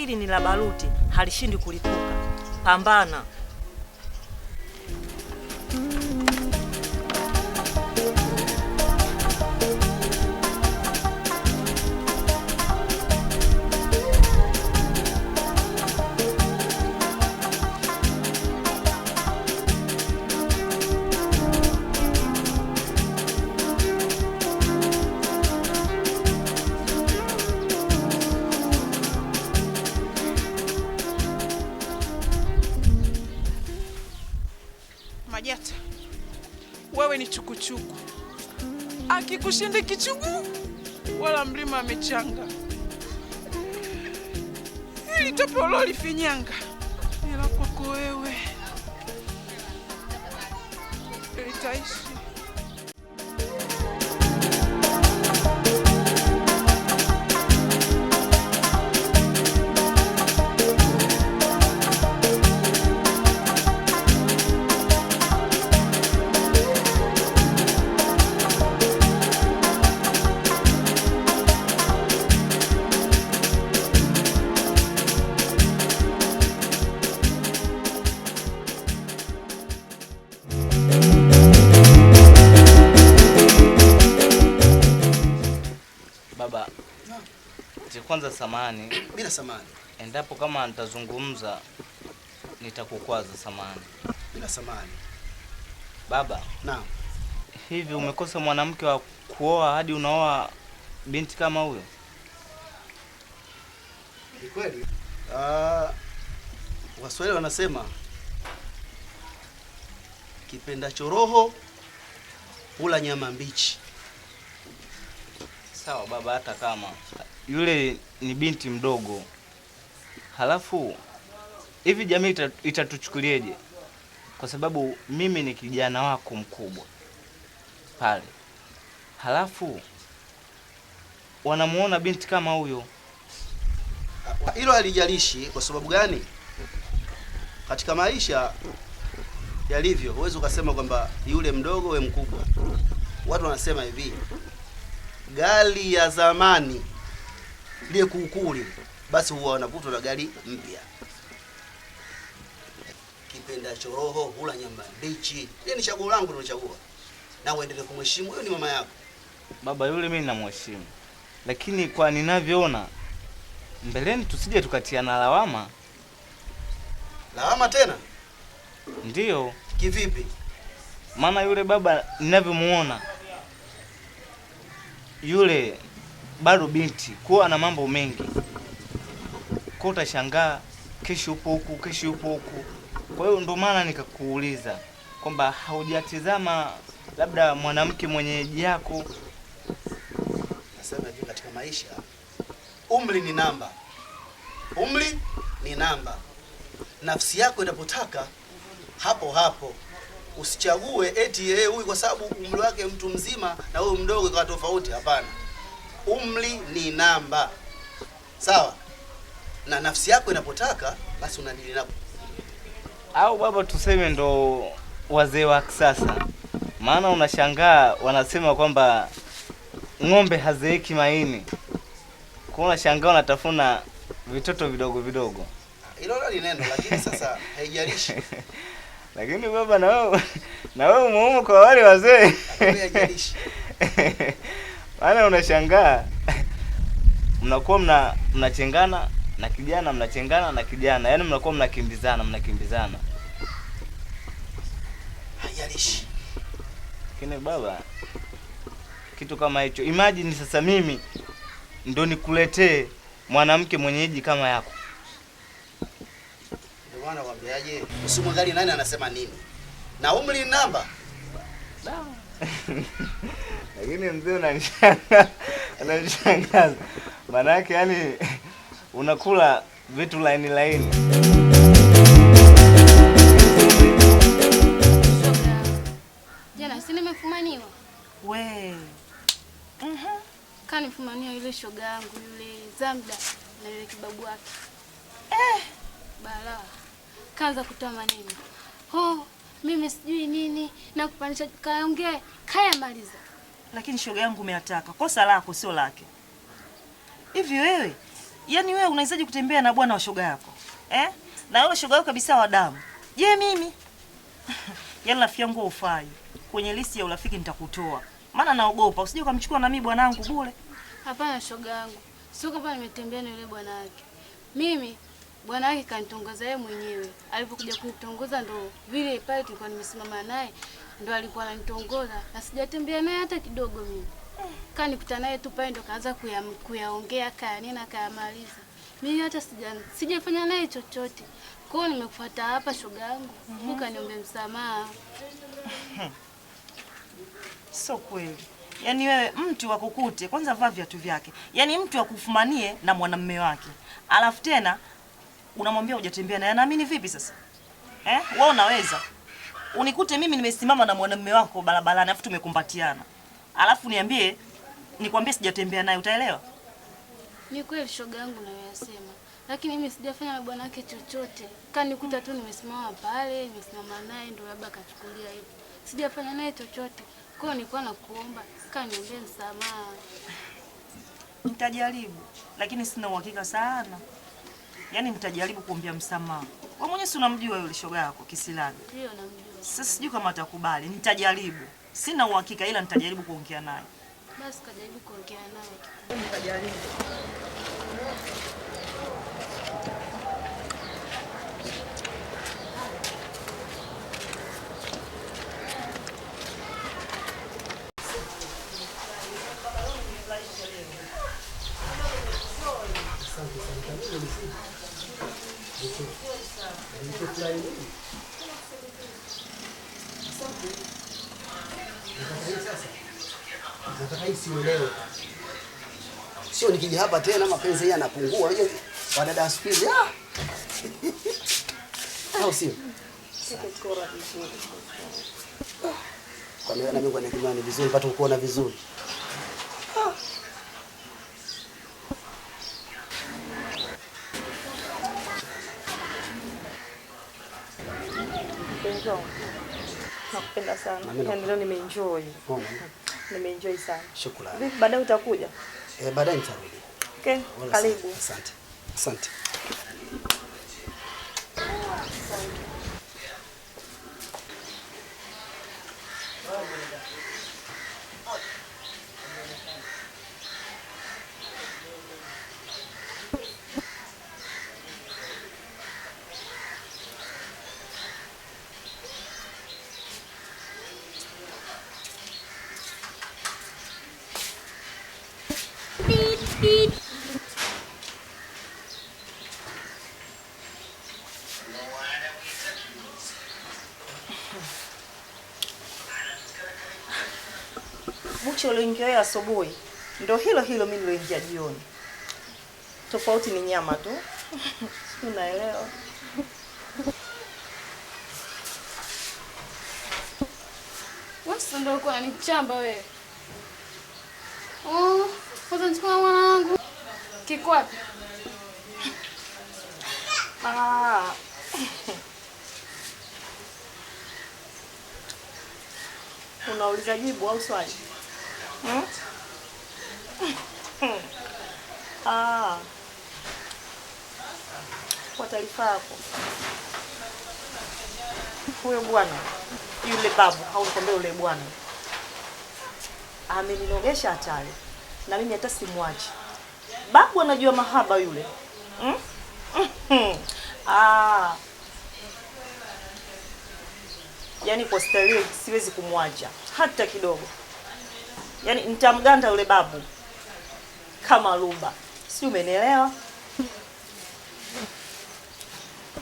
hili ni la baruti, halishindi kulipuka. Pambana. Majata, wewe ni chukuchuku. Akikushinde kichugu wala mlima amechanga. Hili tope ulolifinyanga ila kwako wewe litaishi. Baba, kwanza samani. Bila samani. Endapo kama nitazungumza nitakukwaza, samani. Bila samani. Baba. Naam. Hivi umekosa mwanamke wa kuoa hadi unaoa binti kama huyo? Ni kweli. Waswahili wanasema kipenda choroho hula nyama mbichi. Sawa baba, hata kama yule ni binti mdogo, halafu hivi jamii itatuchukulieje? Kwa sababu mimi ni kijana wako mkubwa pale, halafu wanamuona binti kama huyo. Hilo halijalishi. Kwa sababu gani? Katika maisha yalivyo, huwezi ukasema kwamba yule mdogo we mkubwa. Watu wanasema hivi, gari ya zamani ile kuukuli, basi huwa wanavutwa na gari mpya. Kipenda choroho hula nyama mbichi. Ile ni chaguo langu nilochagua. Na uendelee kumheshimu, huyo ni mama yako. Baba, yule mimi namheshimu, lakini kwa ninavyoona mbeleni tusije tukatiana lawama. Lawama tena? Ndiyo. Kivipi? Maana yule baba ninavyomuona, yule bado binti, kuwa na mambo mengi. Kwa utashangaa kesho upo huku, kesho upo huku. Kwa hiyo ndo maana nikakuuliza kwamba haujatizama labda mwanamke mwenyeji yako. Nasema hivi, katika maisha umri ni namba. Umri ni namba. Nafsi yako inapotaka hapo hapo. Usichague eti huyu kwa sababu umri wake mtu mzima na huyu mdogo kwa tofauti. Hapana. Umri ni namba. Sawa? Na nafsi yako inapotaka basi unadili napo. Au baba, tuseme ndo wazee wa kisasa. Maana unashangaa wanasema kwamba ng'ombe hazeeki maini. Kwa unashangaa wanatafuna vitoto vidogo vidogo. Hilo ni neno, lakini sasa haijalishi. Lakini baba, na wewe umuhimu kwa wale wazee. Haijalishi. Maana unashangaa mnakuwa mnachengana na kijana, mnachengana na kijana. Yaani mnakuwa mnakimbizana. Haijalishi. Lakini baba, kitu kama hicho, imagine sasa mimi ndo nikuletee mwanamke mwenyeji kama yako. Ndio maana nakwambiaje, usimwangalie nani anasema nini. Na umri ni namba. Lakini mzee unanishangaza. Maana yake yani unakula vitu laini. Jana si nimefumaniwa? We. Kanifumania yule shoga yangu yule Zamda na yule kibabu wake. Bala. Kaanza kutoa maneno. Mimi sijui nini na kupanisha kaongee, kaya maliza. Lakini shoga yangu umeataka. Kosa lako sio lake. Hivi wewe Yaani wewe unawezaje kutembea na bwana wa shoga yako? Na yule shoga yako kabisa wa damu. Je, mimi? Yaani rafiki yangu ufai. Kwenye listi ya urafiki nitakutoa. Maana naogopa usije ukamchukua na mimi bwanangu bure. Hapana shoga yangu. Sio kama nimetembea na yule bwana wake. Mimi bwana wake kanitongoza yeye mwenyewe. Alipokuja kunitongoza ndo vile pale tulikuwa nimesimama naye ndo alikuwa ananitongoza na sijatembea naye hata kidogo mimi. Kanikuta naye tu pale ndo kaanza kuyaongea kanena kayamaliza. Mimi hata sijafanya naye chochote. Kwa hiyo nimekufuata hapa shoga yangu. Ukaniombe msamaha. Sio kweli. Yaani wewe mtu akukute kwanza vaa viatu vyake. Yaani mtu akufumanie na mwanamume wake. Alafu tena unamwambia hujatembea naye. Naamini vipi sasa? Wewe unaweza. Unikute mimi nimesimama na mwanamume wako barabarani afu tumekumbatiana. Alafu nikwambie sijatembea naye, utaelewa? Ni kweli shoga yangu unayosema. Lakini mimi sijafanya na bwana wake chochote. Kanikuta tu nimesimama pale, nimesimama naye ndio labda akachukulia hivyo. Sijafanya naye chochote. Kwa hiyo nilikuwa nakuomba kaniombe msamaha. Nitajaribu, lakini sina uhakika sana. Yaani nitajaribu kuombea msamaha. Wewe mwenyewe si unamjua yule shoga yako Kisilani? Ndio namjua. Sasa sijui kama atakubali. Nitajaribu. Sina uhakika ila nitajaribu kuongea naye. Basi kajaribu kuongea naye. Nitajaribu. Nataka isielewe. Sio nikija hapa tena mapenzi yanapungua. Unajua wadada siku hizi au sio? Sikikora vizuri. Kwa maana mimi kwa kimani vizuri pata kuona vizuri. Nakupenda sana. Yaani leo nimeenjoy. Nimeenjoy sana. Shukrani. Vipi baadaye utakuja? Baadaye nitarudi. Okay, karibu. Asante. Asante. Buchi ulioingia asubuhi ndio hilo mimi niloingia jioni. Tofauti ni nyama tu. Unaelewa? Wewe ndio uko unanichamba wewe. Kwanza nichukua mwanangu. Kiko wapi? Unauliza jibu au swali? Kwa taarifa yako. Huyo bwana, yule babu, au nikwambie yule bwana. Ameninogesha hatari. Na mimi hata simwachi. Babu anajua mahaba yule. Yaani kwa starehe siwezi kumwacha hata kidogo. Yaani nitamganda yule babu kama lumba. Si umenielewa?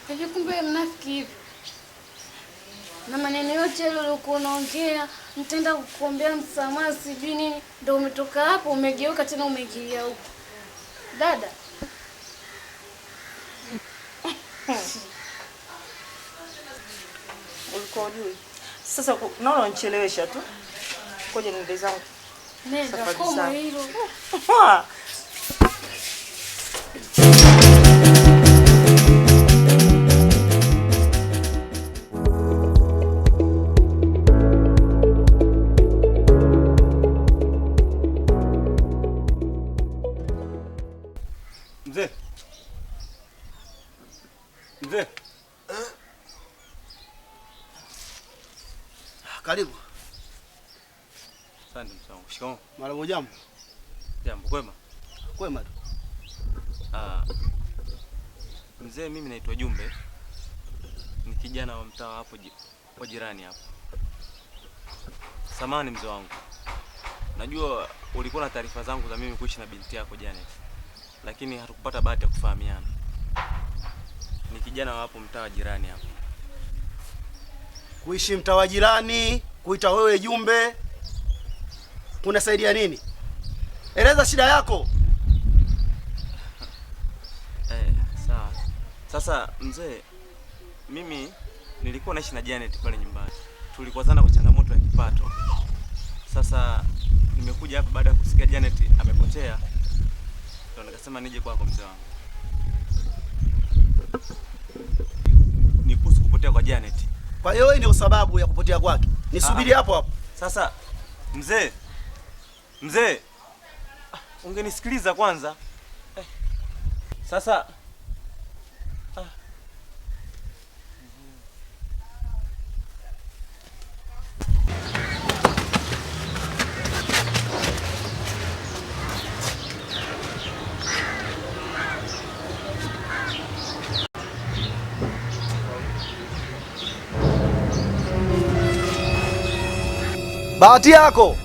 Hivi kumbe mnafiki hivi. Na maneno yote yale uliokuwa unaongea, nitaenda kukuombea msamaha sijui nini, ndio umetoka hapo umegeuka tena umeingia huko. Dada. Ulikuwa hujui. Sasa naona unichelewesha tu. Ngoja niende zangu. Nenda koma hilo. Mzee. Asante mzee wangu. Shikamoo. Marahaba. Jambo. Jambo, kwema? Kwema tu. Mzee, mimi naitwa Jumbe. Ni kijana wa mtaa hapo kwa jirani hapo. Samahani mzee wangu. Najua ulikuwa na taarifa zangu za mimi kuishi na binti yako Janet. Lakini hatukupata bahati ya kufahamiana. Ni kijana wa hapo mtaa wa jirani hapo. Kuishi mtaa wa jirani, kuita wewe Jumbe, kunasaidia nini? Eleza shida yako. Sawa. Sasa mzee, mimi nilikuwa naishi na Janet pale nyumbani. Tulikwazana kwa changamoto ya kipato. Sasa nimekuja hapa baada ya kusikia Janet amepotea. Ndio nikasema nije kwako mzee wangu. Ni kuhusu kupotea kwa Janet. Kwa hiyo wewe ndio sababu ya kupotea kwake. Nisubiri hapo hapo. Sasa mzee, ungenisikiliza kwanza. Sasa bahati yako.